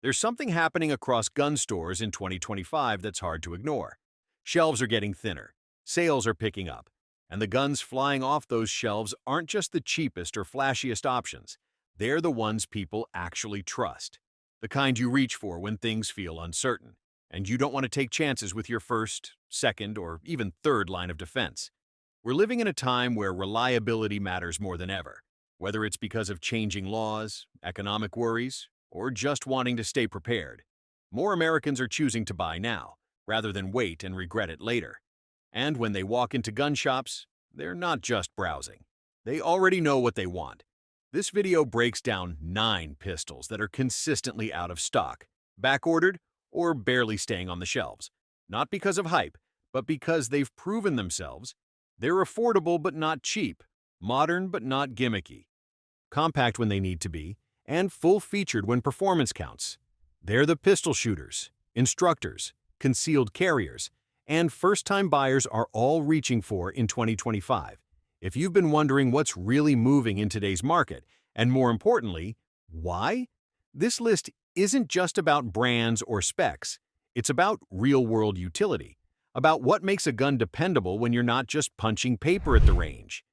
There's something happening across gun stores in 2025 that's hard to ignore. Shelves are getting thinner, sales are picking up, and the guns flying off those shelves aren't just the cheapest or flashiest options. They're the ones people actually trust. The kind you reach for when things feel uncertain, and you don't want to take chances with your first, second, or even third line of defense. We're living in a time where reliability matters more than ever, whether it's because of changing laws, economic worries, or just wanting to stay prepared. More Americans are choosing to buy now, rather than wait and regret it later. And when they walk into gun shops, they're not just browsing. They already know what they want. This video breaks down 9 pistols that are consistently out of stock, back-ordered, or barely staying on the shelves. Not because of hype, but because they've proven themselves. They're affordable but not cheap, modern but not gimmicky, compact when they need to be, and full-featured when performance counts. They're the pistol shooters, instructors, concealed carriers, and first-time buyers are all reaching for in 2025. If you've been wondering what's really moving in today's market, and more importantly, why? This list isn't just about brands or specs. It's about real-world utility, about what makes a gun dependable when you're not just punching paper at the range.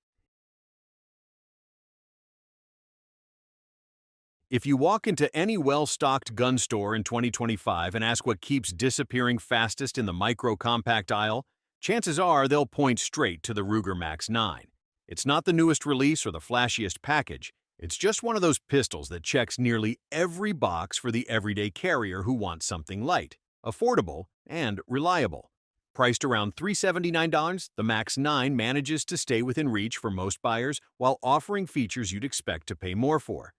If you walk into any well-stocked gun store in 2025 and ask what keeps disappearing fastest in the micro-compact aisle, chances are they'll point straight to the Ruger Max 9. It's not the newest release or the flashiest package. It's just one of those pistols that checks nearly every box for the everyday carrier who wants something light, affordable, and reliable. Priced around $379, the Max 9 manages to stay within reach for most buyers while offering features you'd expect to pay more for.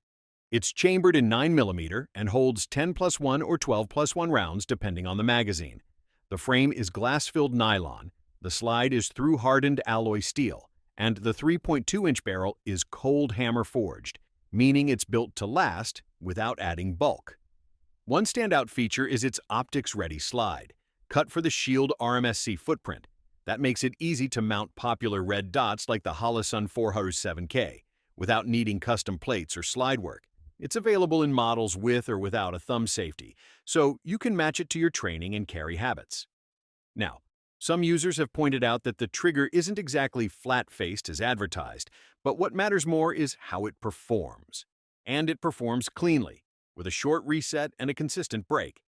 It's chambered in 9mm and holds 10+1 or 12+1 rounds depending on the magazine. The frame is glass-filled nylon, the slide is through-hardened alloy steel, and the 3.2-inch barrel is cold hammer forged, meaning it's built to last without adding bulk. One standout feature is its optics-ready slide, cut for the Shield RMSC footprint. That makes it easy to mount popular red dots like the Holosun 407K without needing custom plates or slide work. It's available in models with or without a thumb safety, so you can match it to your training and carry habits. Now, some users have pointed out that the trigger isn't exactly flat-faced as advertised, but what matters more is how it performs. And it performs cleanly, with a short reset and a consistent break.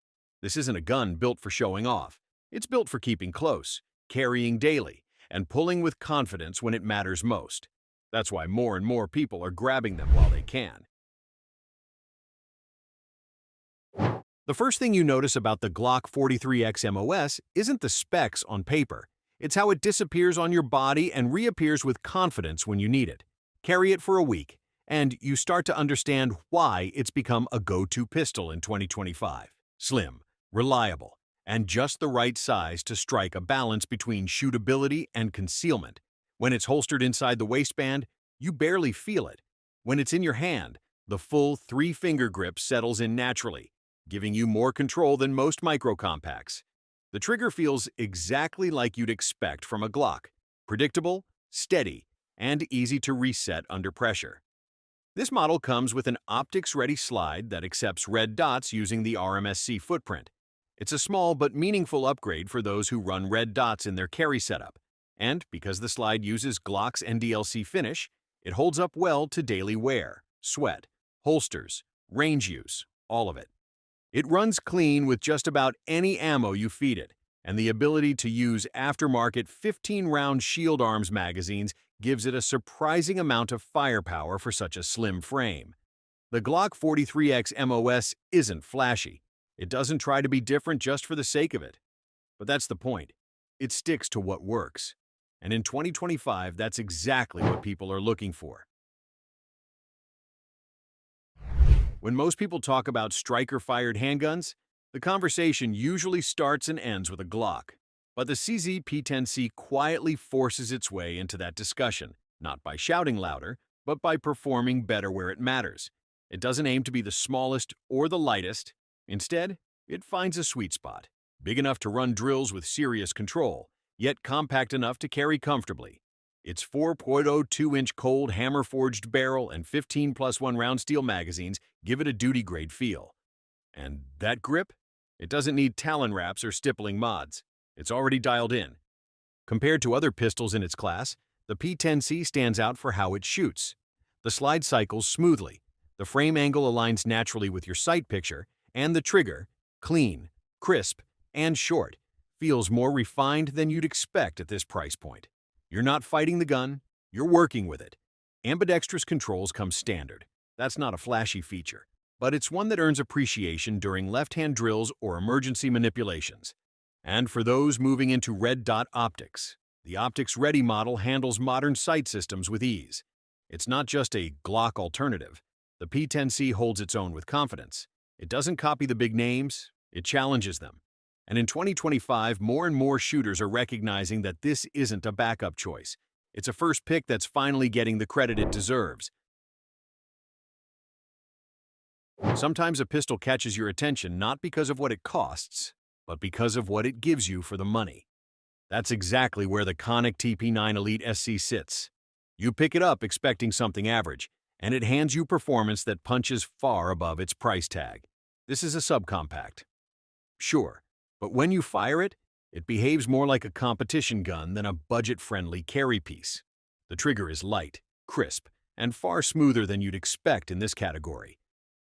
This isn't a gun built for showing off. It's built for keeping close, carrying daily, and pulling with confidence when it matters most. That's why more and more people are grabbing them while they can. The first thing you notice about the Glock 43X MOS isn't the specs on paper. It's how it disappears on your body and reappears with confidence when you need it. Carry it for a week, and you start to understand why it's become a go-to pistol in 2025. Slim, reliable, and just the right size to strike a balance between shootability and concealment. When it's holstered inside the waistband, you barely feel it. When it's in your hand, the full 3-finger grip settles in naturally, giving you more control than most micro-compacts. The trigger feels exactly like you'd expect from a Glock, predictable, steady, and easy to reset under pressure. This model comes with an optics-ready slide that accepts red dots using the RMSC footprint. It's a small but meaningful upgrade for those who run red dots in their carry setup. And because the slide uses Glock's NDLC finish, it holds up well to daily wear, sweat, holsters, range use, all of it. It runs clean with just about any ammo you feed it, and the ability to use aftermarket 15-round Shield Arms magazines gives it a surprising amount of firepower for such a slim frame. The Glock 43X MOS isn't flashy. It doesn't try to be different just for the sake of it. But that's the point. It sticks to what works. And in 2025, that's exactly what people are looking for. When most people talk about striker-fired handguns, the conversation usually starts and ends with a Glock. But the CZ P10C quietly forces its way into that discussion, not by shouting louder, but by performing better where it matters. It doesn't aim to be the smallest or the lightest. Instead, it finds a sweet spot, big enough to run drills with serious control, yet compact enough to carry comfortably. Its 4.02-inch cold hammer-forged barrel and 15+1 round steel magazines give it a duty-grade feel. And that grip? It doesn't need Talon wraps or stippling mods. It's already dialed in. Compared to other pistols in its class, the P10C stands out for how it shoots. The slide cycles smoothly, the frame angle aligns naturally with your sight picture, and the trigger, clean, crisp, and short, feels more refined than you'd expect at this price point. You're not fighting the gun, you're working with it. Ambidextrous controls come standard. That's not a flashy feature, but it's one that earns appreciation during left-hand drills or emergency manipulations. And for those moving into red dot optics, the Optics Ready model handles modern sight systems with ease. It's not just a Glock alternative. The P10C holds its own with confidence. It doesn't copy the big names, it challenges them. And in 2025, more and more shooters are recognizing that this isn't a backup choice. It's a first pick that's finally getting the credit it deserves. Sometimes a pistol catches your attention not because of what it costs, but because of what it gives you for the money. That's exactly where the Conic TP9 Elite SC sits. You pick it up expecting something average, and it hands you performance that punches far above its price tag. This is a subcompact. Sure, but when you fire it, it behaves more like a competition gun than a budget-friendly carry piece. The trigger is light, crisp, and far smoother than you'd expect in this category.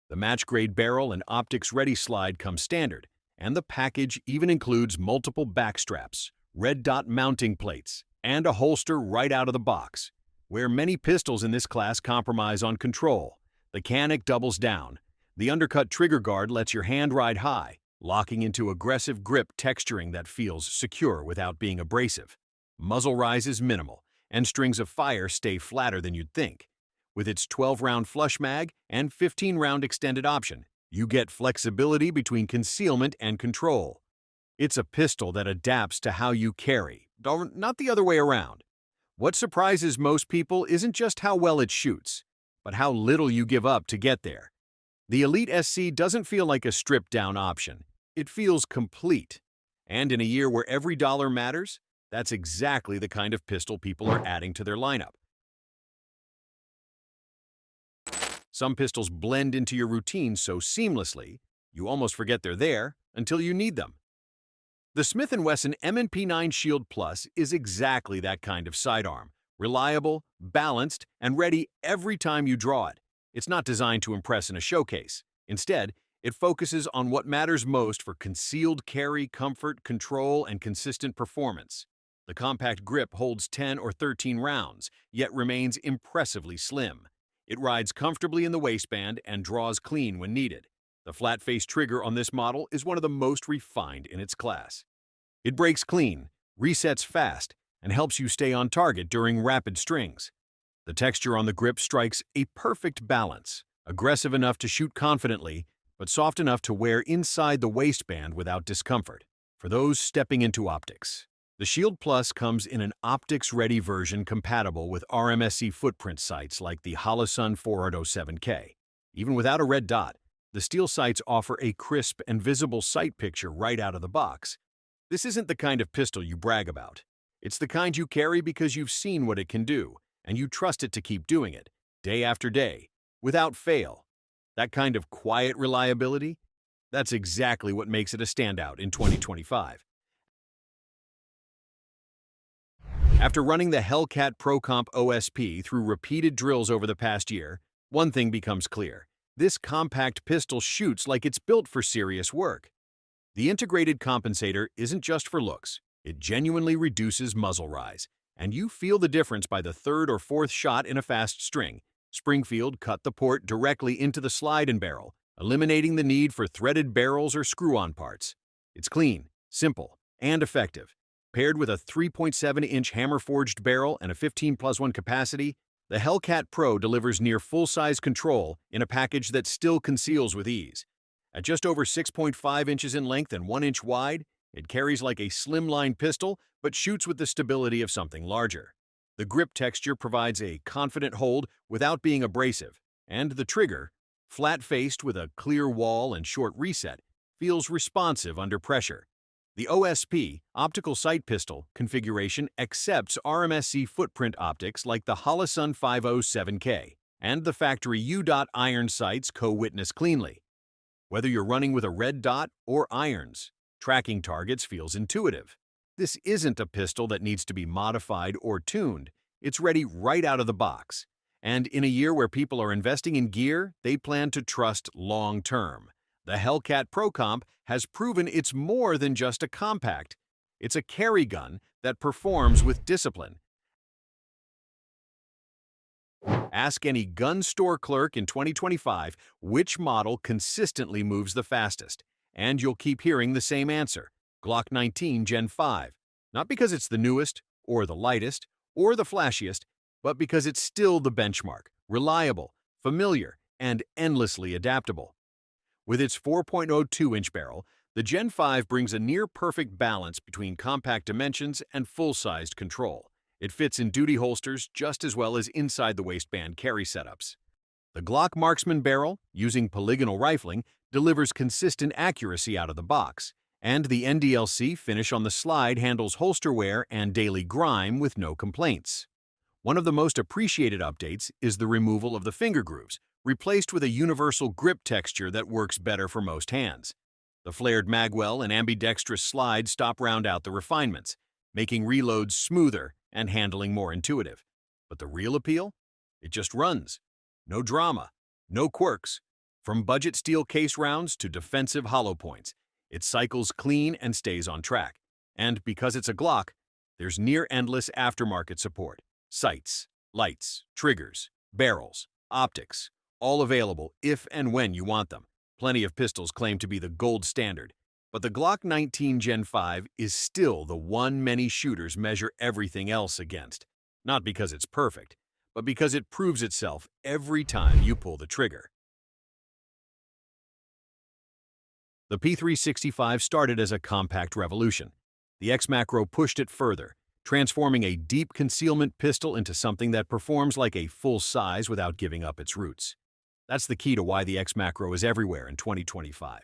The match-grade barrel and optics-ready slide come standard, and the package even includes multiple backstraps, red dot mounting plates, and a holster right out of the box. Where many pistols in this class compromise on control, the Canic doubles down. The undercut trigger guard lets your hand ride high, locking into aggressive grip texturing that feels secure without being abrasive. Muzzle rise is minimal, and strings of fire stay flatter than you'd think. With its 12-round flush mag and 15-round extended option, you get flexibility between concealment and control. It's a pistol that adapts to how you carry, not the other way around. What surprises most people isn't just how well it shoots, but how little you give up to get there. The Elite SC doesn't feel like a stripped-down option. It feels complete. And in a year where every dollar matters, that's exactly the kind of pistol people are adding to their lineup. Some pistols blend into your routine so seamlessly, you almost forget they're there until you need them. The Smith & Wesson M&P9 Shield Plus is exactly that kind of sidearm. Reliable, balanced, and ready every time you draw it. It's not designed to impress in a showcase. Instead, it focuses on what matters most for concealed carry, comfort, control, and consistent performance. The compact grip holds 10 or 13 rounds, yet remains impressively slim. It rides comfortably in the waistband and draws clean when needed. The flat-face trigger on this model is one of the most refined in its class. It breaks clean, resets fast, and helps you stay on target during rapid strings. The texture on the grip strikes a perfect balance, aggressive enough to shoot confidently, but soft enough to wear inside the waistband without discomfort. For those stepping into optics, the Shield Plus comes in an optics-ready version compatible with RMSC footprint sights like the Hellcat 407K. Even without a red dot, the steel sights offer a crisp and visible sight picture right out of the box. This isn't the kind of pistol you brag about. It's the kind you carry because you've seen what it can do, and you trust it to keep doing it, day after day, without fail. That kind of quiet reliability, that's exactly what makes it a standout in 2025. After running the Hellcat ProComp OSP through repeated drills over the past year, one thing becomes clear. This compact pistol shoots like it's built for serious work. The integrated compensator isn't just for looks. It genuinely reduces muzzle rise, and you feel the difference by the third or fourth shot in a fast string. Springfield cut the port directly into the slide and barrel, eliminating the need for threaded barrels or screw-on parts. It's clean, simple, and effective. Paired with a 3.7-inch hammer-forged barrel and a 15+1 capacity, the Hellcat Pro delivers near full-size control in a package that still conceals with ease. At just over 6.5 inches in length and 1 inch wide, it carries like a slimline pistol but shoots with the stability of something larger. The grip texture provides a confident hold without being abrasive, and the trigger, flat-faced with a clear wall and short reset, feels responsive under pressure. The OSP, optical sight pistol, configuration accepts RMSC footprint optics like the Hellcat 507K, and the factory U-Dot iron sights co-witness cleanly. Whether you're running with a red dot or irons, tracking targets feels intuitive. This isn't a pistol that needs to be modified or tuned. It's ready right out of the box. And in a year where people are investing in gear, they plan to trust long-term. The Hellcat Pro Comp has proven it's more than just a compact. It's a carry gun that performs with discipline. Ask any gun store clerk in 2025 which model consistently moves the fastest, and you'll keep hearing the same answer: Glock 19 Gen 5. Not because it's the newest, or the lightest, or the flashiest, but because it's still the benchmark, reliable, familiar, and endlessly adaptable. With its 4.02-inch barrel, the Gen 5 brings a near-perfect balance between compact dimensions and full-sized control. It fits in duty holsters just as well as inside the waistband carry setups. The Glock Marksman barrel, using polygonal rifling, delivers consistent accuracy out of the box, and the NDLC finish on the slide handles holster wear and daily grime with no complaints. One of the most appreciated updates is the removal of the finger grooves, replaced with a universal grip texture that works better for most hands. The flared magwell and ambidextrous slide stop round out the refinements, making reloads smoother and handling more intuitive. But the real appeal? It just runs. No drama, no quirks. From budget steel case rounds to defensive hollow points, it cycles clean and stays on track. And because it's a Glock, there's near-endless aftermarket support. Sights, lights, triggers, barrels, optics, all available if and when you want them. Plenty of pistols claim to be the gold standard, but the Glock 19 Gen 5 is still the one many shooters measure everything else against. Not because it's perfect, but because it proves itself every time you pull the trigger. The P365 started as a compact revolution. The X-Macro pushed it further, transforming a deep concealment pistol into something that performs like a full size without giving up its roots. That's the key to why the X-Macro is everywhere in 2025.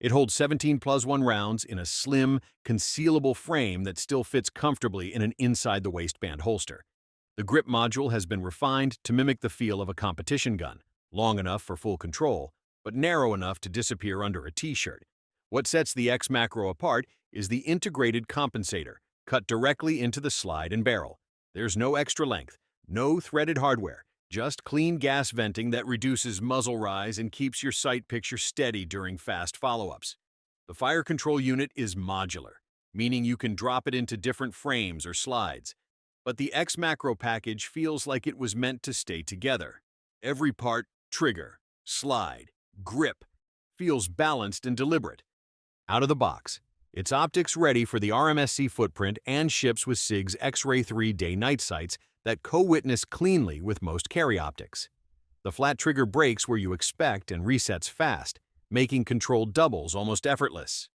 It holds 17+1 rounds in a slim, concealable frame that still fits comfortably in an inside-the-waistband holster. The grip module has been refined to mimic the feel of a competition gun, long enough for full control, but narrow enough to disappear under a t-shirt. What sets the X-Macro apart is the integrated compensator, cut directly into the slide and barrel. There's no extra length, no threaded hardware, just clean gas venting that reduces muzzle rise and keeps your sight picture steady during fast follow-ups. The fire control unit is modular, meaning you can drop it into different frames or slides. But the X-Macro package feels like it was meant to stay together. Every part, trigger, slide, grip, feels balanced and deliberate. Out of the box, it's optics ready for the RMSC footprint and ships with SIG's X-Ray 3 day-night sights that co-witness cleanly with most carry optics. The flat trigger breaks where you expect and resets fast, making control doubles almost effortless.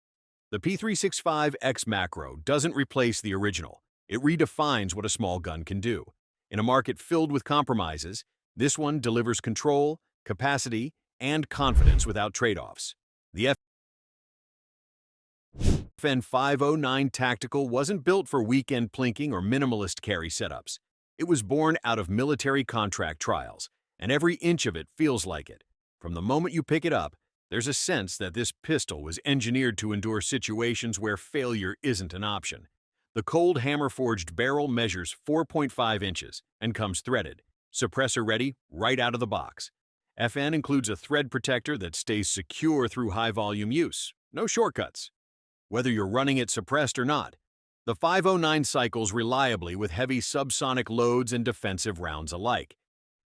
The P365 X Macro doesn't replace the original. It redefines what a small gun can do. In a market filled with compromises, this one delivers control, capacity, and confidence without trade-offs. The FN 509 Tactical wasn't built for weekend plinking or minimalist carry setups. It was born out of military contract trials, and every inch of it feels like it. From the moment you pick it up, there's a sense that this pistol was engineered to endure situations where failure isn't an option. The cold hammer-forged barrel measures 4.5 inches and comes threaded, suppressor-ready right out of the box. FN includes a thread protector that stays secure through high-volume use. No shortcuts. Whether you're running it suppressed or not, the 509 cycles reliably with heavy subsonic loads and defensive rounds alike.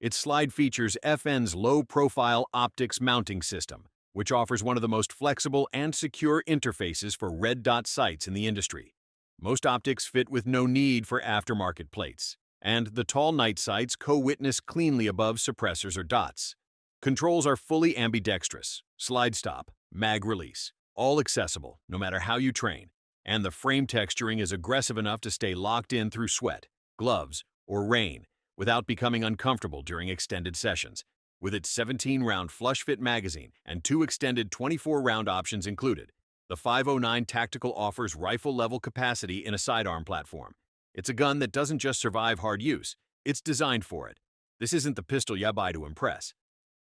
Its slide features FN's low-profile optics mounting system, which offers one of the most flexible and secure interfaces for red dot sights in the industry. Most optics fit with no need for aftermarket plates, and the tall night sights co-witness cleanly above suppressors or dots. Controls are fully ambidextrous, slide stop, mag release, all accessible no matter how you train. And the frame texturing is aggressive enough to stay locked in through sweat, gloves, or rain without becoming uncomfortable during extended sessions. With its 17-round flush-fit magazine and 2 extended 24-round options included, the 509 Tactical offers rifle-level capacity in a sidearm platform. It's a gun that doesn't just survive hard use, it's designed for it. This isn't the pistol you buy to impress.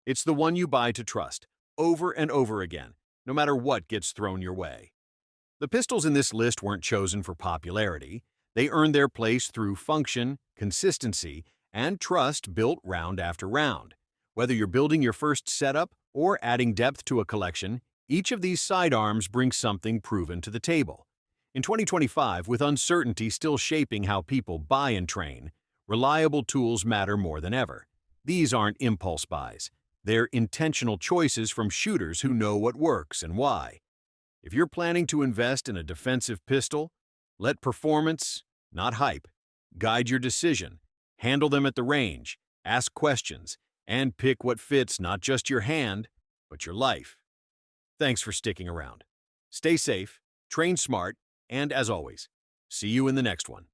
It's the one you buy to trust, over and over again, no matter what gets thrown your way. The pistols in this list weren't chosen for popularity. They earned their place through function, consistency, and trust built round after round. Whether you're building your first setup or adding depth to a collection, each of these sidearms brings something proven to the table. In 2025, with uncertainty still shaping how people buy and train, reliable tools matter more than ever. These aren't impulse buys. They're intentional choices from shooters who know what works and why. If you're planning to invest in a defensive pistol, let performance, not hype, guide your decision. Handle them at the range, ask questions, and pick what fits not just your hand, but your life. Thanks for sticking around. Stay safe, train smart, and as always, see you in the next one.